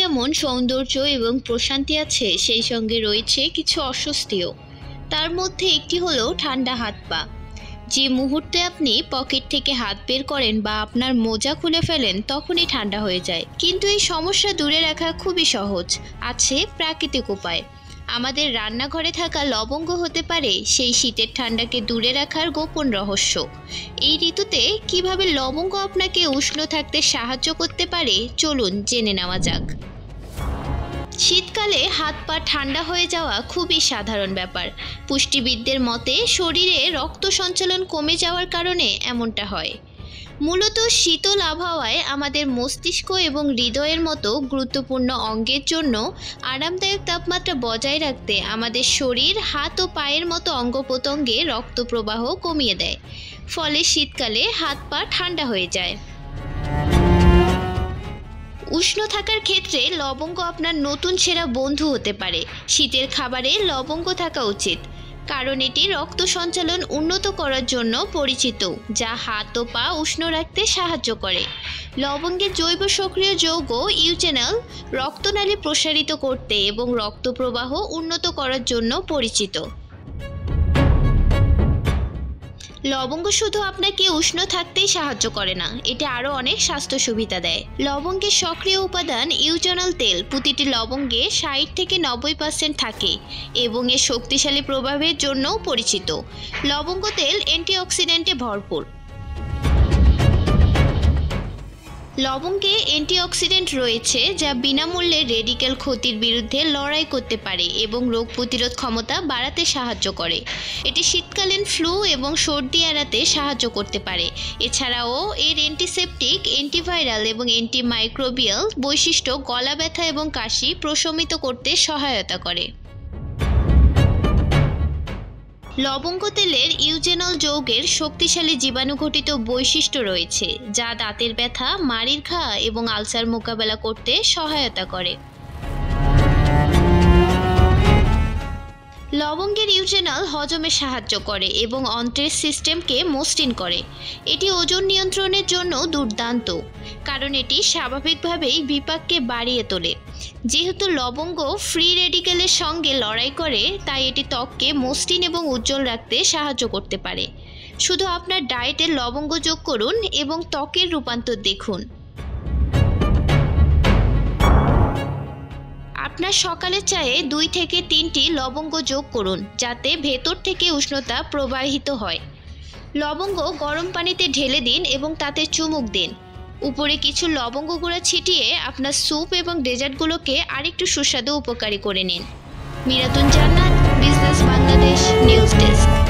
যেমন সৌন্দর্য এবং প্রশান্তি আছে, সেই সঙ্গে রয়েছে কিছু অস্বস্তিও। তার মধ্যে একটি হলো ঠান্ডা হাত পা। যে মুহূর্তে আপনি পকেট থেকে হাত বের করেন বা আপনার মোজা খুলে ফেলেন, তখনই ঠান্ডা হয়ে যায়। কিন্তু এই সমস্যা দূরে রাখা খুবই সহজ। আছে প্রাকৃতিক উপায়। আমাদের রান্নাঘরে থাকা লবঙ্গ হতে পারে সেই শীতের ঠান্ডাকে দূরে রাখার গোপন রহস্য। এই ঋতুতে কিভাবে লবঙ্গ আপনাকে উষ্ণ থাকতে সাহায্য করতে পারে, চলুন জেনে নেওয়া যাক। শীতকালে হাত পা ঠান্ডা হয়ে যাওয়া খুবই সাধারণ ব্যাপার। পুষ্টিবিদদের মতে শরীরে রক্ত সঞ্চালন কমে যাওয়ার কারণে এমনটা হয়। মূলত শীতল আবহাওয়ায় আমাদের মস্তিষ্ক এবং হৃদয়ের মতো গুরুত্বপূর্ণ অঙ্গের জন্য আরামদায়ক তাপমাত্রা বজায় রাখতে আমাদের শরীর হাত ও পায়ের মতো অঙ্গ প্রত্যঙ্গে রক্ত প্রবাহ কমিয়ে দেয়। ফলে শীতকালে হাত পা ঠান্ডা হয়ে যায়। উষ্ণ থাকার ক্ষেত্রে লবঙ্গ আপনার নতুন সেরা বন্ধু হতে পারে। শীতের খাবারে লবঙ্গ থাকা উচিত, কারণ এটি রক্ত সঞ্চালন উন্নত করার জন্য পরিচিত, যা হাত ও পা উষ্ণ রাখতে সাহায্য করে। লবঙ্গের জৈব সক্রিয় যৌগ ইউজেনল রক্তনালী প্রসারিত করতে এবং রক্ত প্রবাহ উন্নত করার জন্য পরিচিত। লবঙ্গ শুধু আপনাকে উষ্ণ থাকতেই সাহায্য করে না, এটি আরও অনেক স্বাস্থ্য সুবিধা দেয়। লবঙ্গের সক্রিয় উপাদান ইউজেনল তেল প্রতিটি লবঙ্গে 60 থেকে 90% থাকে এবং এর শক্তিশালী প্রভাবের জন্যও পরিচিত। লবঙ্গ তেল অ্যান্টিঅক্সিডেন্টে ভরপুর। লবঙ্গে অ্যান্টিঅক্সিডেন্ট রয়েছে যা বিনামূল্যে রেডিক্যাল ক্ষতির বিরুদ্ধে লড়াই করতে পারে এবং রোগ প্রতিরোধ ক্ষমতা বাড়াতে সাহায্য করে। এটি শীতকালীন ফ্লু এবং সর্দি এড়াতে সাহায্য করতে পারে। এছাড়াও এর অ্যান্টিসেপটিক, অ্যান্টিভাইরাল এবং অ্যান্টিমাইক্রোবিয়াল বৈশিষ্ট্য গলা ব্যথা এবং কাশি প্রশমিত করতে সহায়তা করে। লবঙ্গ তেলের ইউজেনল যৌগের শক্তিশালী জীবাণুঘটিত বৈশিষ্ট্য রয়েছে, যা দাঁতের ব্যথা, মাড়ির ঘা এবং আলসার মোকাবেলা করতে সহায়তা করে। লবঙ্গের ইউজেনল হজমে সাহায্য করে এবং অন্ত্রের সিস্টেমকে মসৃণ করে। এটি ওজন নিয়ন্ত্রণের জন্য দুর্দান্ত, কারণ এটি স্বাভাবিকভাবেই বিপাককে বাড়িয়ে তোলে। যেহেতু লবঙ্গ ফ্রি রেডিক্যালের সঙ্গে লড়াই করে, তাই এটি ত্বককে মসৃণ এবং উজ্জ্বল রাখতে সাহায্য করতে পারে। শুধু আপনার ডায়েটে লবঙ্গ যোগ করুন এবং ত্বকের রূপান্তর দেখুন। আপনার সকালের চায়ে 2 থেকে 3টি লবঙ্গ যোগ করুন, যাতে ভেতর থেকে উষ্ণতা প্রবাহিত হয়। লবঙ্গ গরম পানিতে ঢেলে দিন এবং তাতে চুমুক দিন। উপরে কিছু লবঙ্গ গুঁড়া ছিটিয়ে আপনার স্যুপ এবং ডেজার্টগুলোকে আরেকটু সুস্বাদু উপকারী করে নিন। মিরাতুন জান্নাত, বিজনেস বাংলাদেশ নিউজ ডেস্ক।